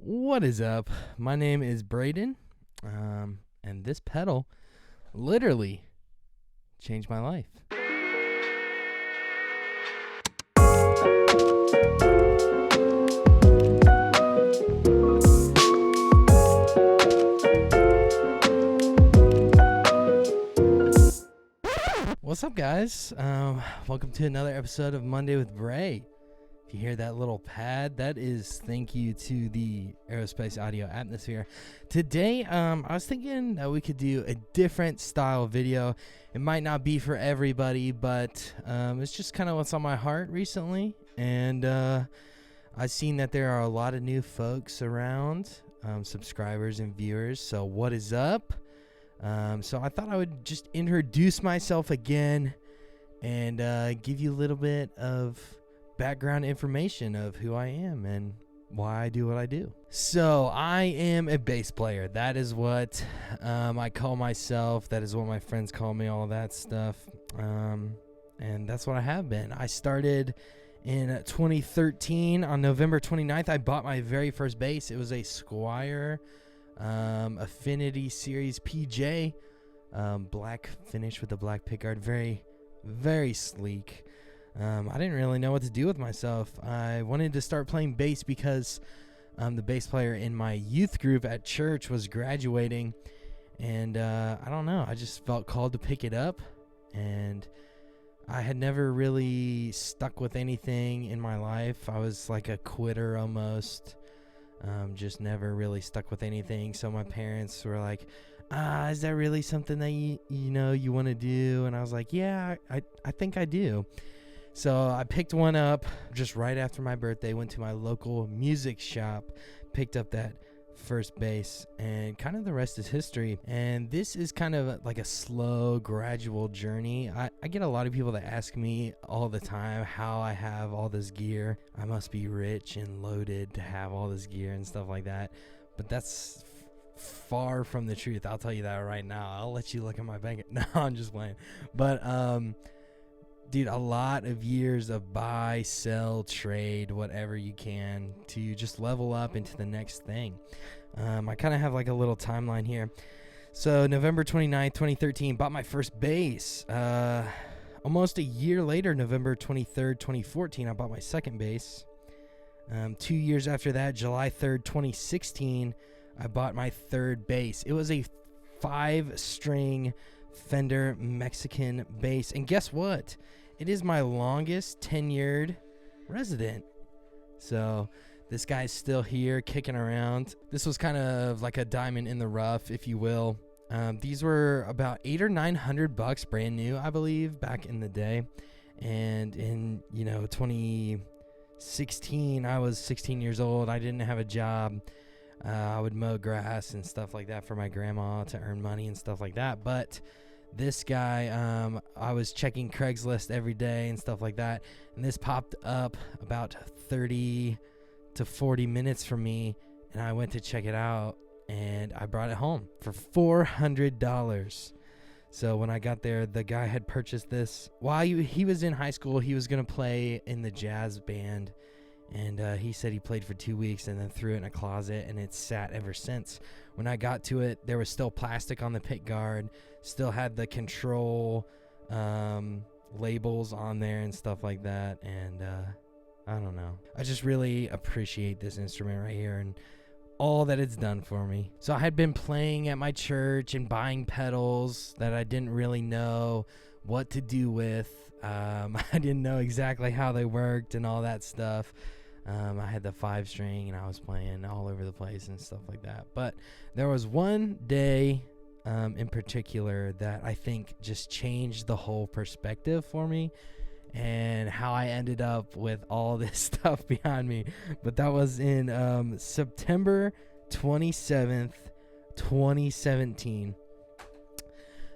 What is up? My name is Braden, and this pedal literally changed my life. What's up, guys? Welcome to another episode of Monday with Bray. If you hear that little pad, that is thank you to the Aerospace Audio Atmosphere. Today, I was thinking that we could do a different style video. It might not be for everybody, but it's just kind of what's on my heart recently. And I've seen that there are a lot of new folks around, subscribers and viewers. So what is up? So I thought I would just introduce myself again and give you a little bit of background information of who I am and why I do what I do. So I am a bass player. That is what I call myself. That is what my friends call me, all that stuff. And that's what I have been. I started in 2013. On November 29th, I bought my very first bass. It was a Squier Affinity Series PJ, black finish with a black pickguard. Very, very sleek. I didn't really know what to do with myself. I wanted to start playing bass because the bass player in my youth group at church was graduating, and I don't know, I just felt called to pick it up, and I had never really stuck with anything in my life. I was like a quitter almost, just never really stuck with anything. So my parents were like, is that really something that you want to do? And I was like, yeah, I think I do. So I picked one up just right after my birthday, went to my local music shop, picked up that first bass, and kind of the rest is history. And this is kind of like a slow, gradual journey. I get a lot of people that ask me all the time how I have all this gear. I must be rich and loaded to have all this gear and stuff like that. But that's far from the truth. I'll tell you that right now. I'll let you look at my bank. No, I'm just playing. But, dude, a lot of years of buy, sell, trade, whatever you can to just level up into the next thing. I kind of have like a little timeline here. So November 29th, 2013, bought my first bass. Almost a year later, November 23rd, 2014, I bought my second bass. 2 years after that, July 3rd, 2016, I bought my third bass. It was a 5-string Fender Mexican bass. And guess what? It is my longest tenured resident. So this guy's still here kicking around. This was kind of like a diamond in the rough, if you will. These were about $800 or $900 brand new, I believe, back in the day. And in 2016, I was 16 years old. I didn't have a job. I would mow grass and stuff like that for my grandma to earn money and stuff like that. But this guy, I was checking Craigslist every day and stuff like that, and this popped up about 30 to 40 minutes from me, and I went to check it out, and I brought it home for $400. So when I got there, the guy had purchased this while he was in high school. He was going to play in the jazz band, and he said he played for 2 weeks and then threw it in a closet, and it's sat ever since. When I got to it, there was still plastic on the pick guard, still had the control labels on there and stuff like that. And I don't know. I just really appreciate this instrument right here and all that it's done for me. So I had been playing at my church and buying pedals that I didn't really know what to do with. I didn't know exactly how they worked and all that stuff. I had the 5-string and I was playing all over the place and stuff like that. But there was one day in particular that I think just changed the whole perspective for me and how I ended up with all this stuff behind me. But that was in September 27th, 2017.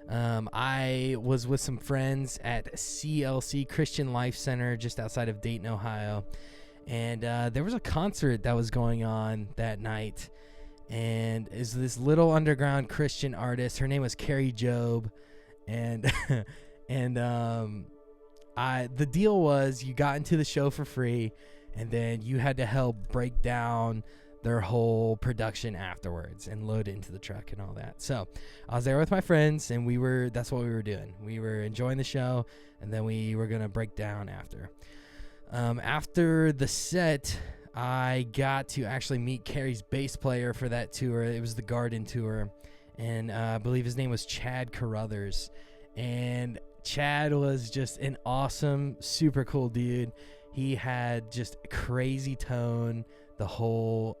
I was with some friends at CLC Christian Life Center just outside of Dayton, Ohio. And there was a concert that was going on that night. And is this little underground Christian artist. Her name was Carrie Job. And the deal was you got into the show for free. And then you had to help break down their whole production afterwards and load it into the truck and all that. So I was there with my friends, and that's what we were doing. We were enjoying the show, and then we were going to break down after. After the set, I got to actually meet Carrie's bass player for that tour. It was the Garden tour, and I believe his name was Chad Carruthers. And Chad was just an awesome, super cool dude. He had just a crazy tone the whole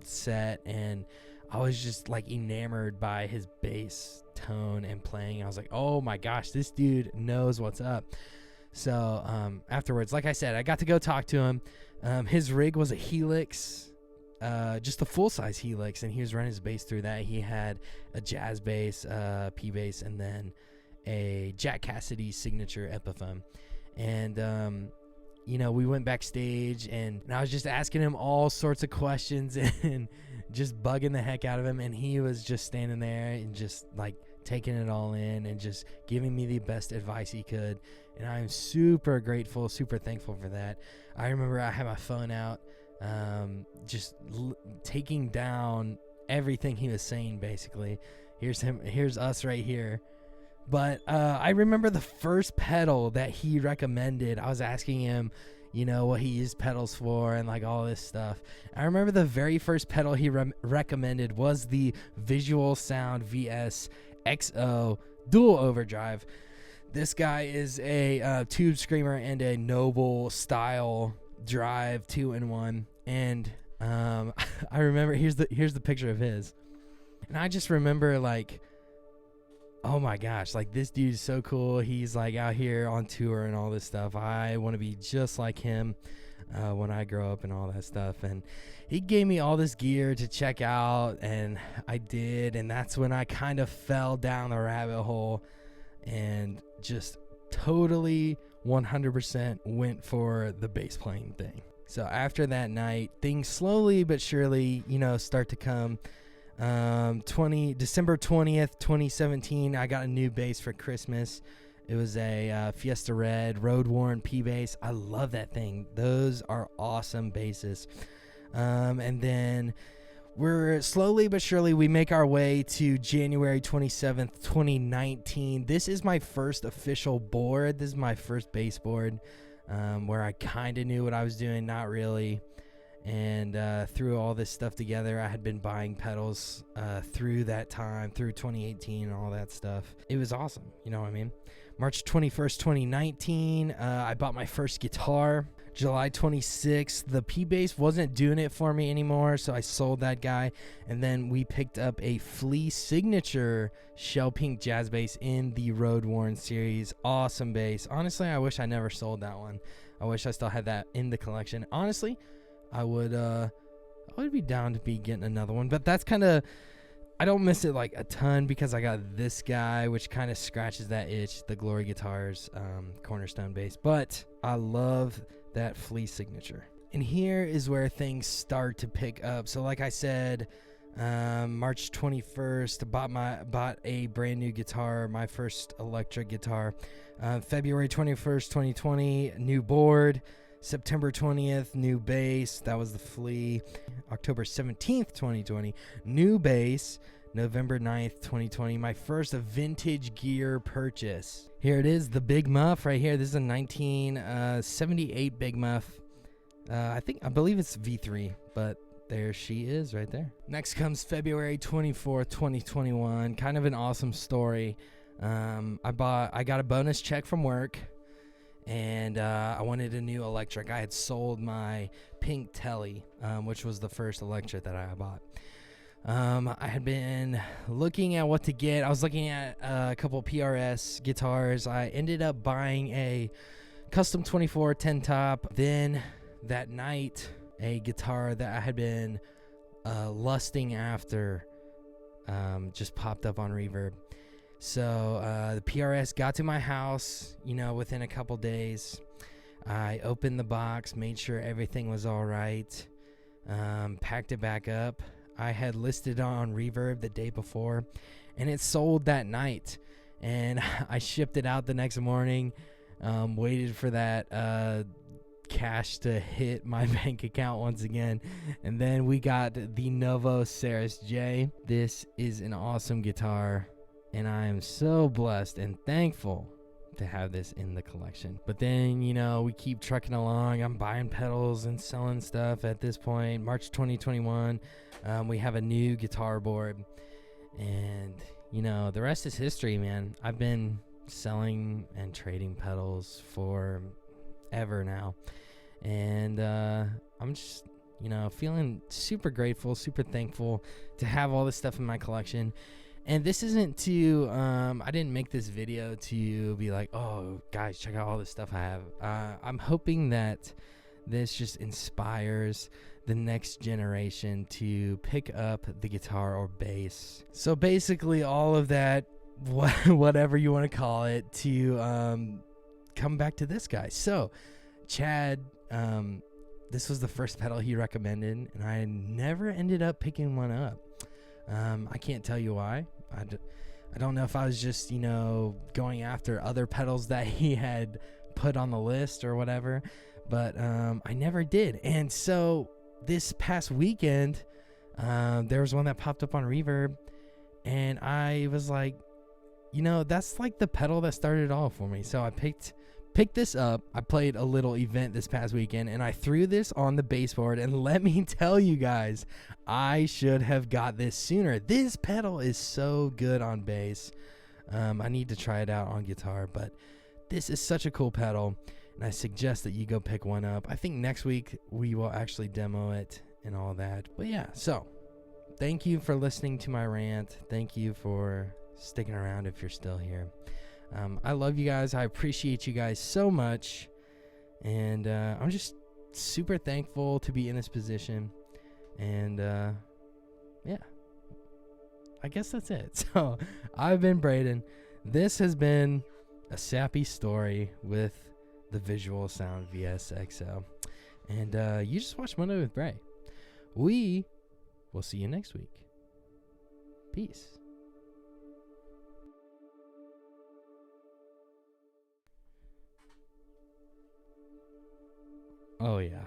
set, and I was just like enamored by his bass tone and playing. I was like, oh my gosh, this dude knows what's up. So afterwards, like I said, I got to go talk to him. His rig was a Helix, just a full-size Helix, and he was running his bass through that. He had a jazz bass, P bass, and then a Jack Cassidy signature Epiphone. And we went backstage, and I was just asking him all sorts of questions and just bugging the heck out of him, and he was just standing there and just like taking it all in and just giving me the best advice he could. And I'm super grateful, super thankful for that. I remember I had my phone out, just taking down everything he was saying, basically. Here's us right here. But I remember the first pedal that he recommended. I was asking him, what he used pedals for and like all this stuff. I remember the very first pedal he recommended was the Visual Sound VS XO Dual Overdrive. This guy is a tube screamer and a Noble style drive 2-in-1. And I remember here's the picture of his. And I just remember like, oh my gosh, like this dude is so cool. He's like out here on tour and all this stuff. I want to be just like him when I grow up and all that stuff. And he gave me all this gear to check out, and I did. And that's when I kind of fell down the rabbit hole and just totally 100% went for the bass playing thing. So after that night, things slowly but surely, start to come. December 20th, 2017, I got a new bass for Christmas. It was a Fiesta Red road worn P bass. I love that thing. Those are awesome basses. And then we're slowly but surely, we make our way to January 27th, 2019. This is my first official board. This is my first bass board, where I kind of knew what I was doing, not really. And through all this stuff together, I had been buying pedals through that time, through 2018 and all that stuff. It was awesome, you know what I mean? March 21st, 2019, I bought my first guitar. July 26th, the P-Bass wasn't doing it for me anymore, so I sold that guy. And then we picked up a Flea Signature Shell Pink Jazz Bass in the Road Worn series. Awesome bass. Honestly, I wish I never sold that one. I wish I still had that in the collection. Honestly, I would be down to be getting another one, but that's kind of, I don't miss it like a ton because I got this guy, which kind of scratches that itch, the Glory Guitars Cornerstone bass. But I love that Flea Signature. And here is where things start to pick up. So like I said, March 21st, bought a brand new guitar, my first electric guitar. February 21st, 2020, new board. September 20th, new bass. That was the Flea. October 17th, 2020, new bass. November 9th, 2020, my first vintage gear purchase. Here it is, the Big Muff right here. This is a 1978 Big Muff. I believe it's V3, but there she is right there. Next comes February 24th, 2021. Kind of an awesome story. I got a bonus check from work, and I wanted a new electric. I had sold my pink Telly, which was the first electric that I bought. I had been looking at what to get. I was looking at a couple PRS guitars. I ended up buying a custom 24 10 top. Then that night, a guitar that I had been lusting after just popped up on Reverb. So the PRS got to my house, within a couple days. I opened the box, made sure everything was all right, packed it back up. I had listed on Reverb the day before, and it sold that night. And I shipped it out the next morning, waited for that cash to hit my bank account once again. And then we got the Novo Ceres J. This is an awesome guitar, and I am so blessed and thankful to have this in the collection. But then, you know, we keep trucking along. I'm buying pedals and selling stuff at this point. March 2021, we have a new guitar board, and you know, the rest is history, man. I've been selling and trading pedals for ever now, and I'm just, you know, feeling super grateful, super thankful to have all this stuff in my collection. And this isn't to I didn't make this video to be like, oh guys, check out all this stuff I have. I'm hoping that this just inspires the next generation to pick up the guitar or bass. So basically all of that, whatever you want to call it, to come back to this guy. So Chad, this was the first pedal he recommended, and I never ended up picking one up. I can't tell you why. I don't know if I was just, you know, going after other pedals that he had put on the list or whatever, but I never did. And so this past weekend, there was one that popped up on Reverb, and I was like, you know, that's like the pedal that started it all for me. So I picked this up. I played a little event this past weekend, and I threw this on the baseboard, and let me tell you guys, I should have got this sooner. This pedal is so good on bass. I need to try it out on guitar, but this is such a cool pedal, and I suggest that you go pick one up. I think next week we will actually demo it and all that. But yeah, so thank you for listening to my rant. Thank you for sticking around if you're still here. I love you guys. I appreciate you guys so much, and I'm just super thankful to be in this position. And yeah, I guess that's it. So I've been Braden. This has been a sappy story with the Visual Sound VSXL, and you just watched Monday with Bray. We will see you next week. Peace. Oh yeah.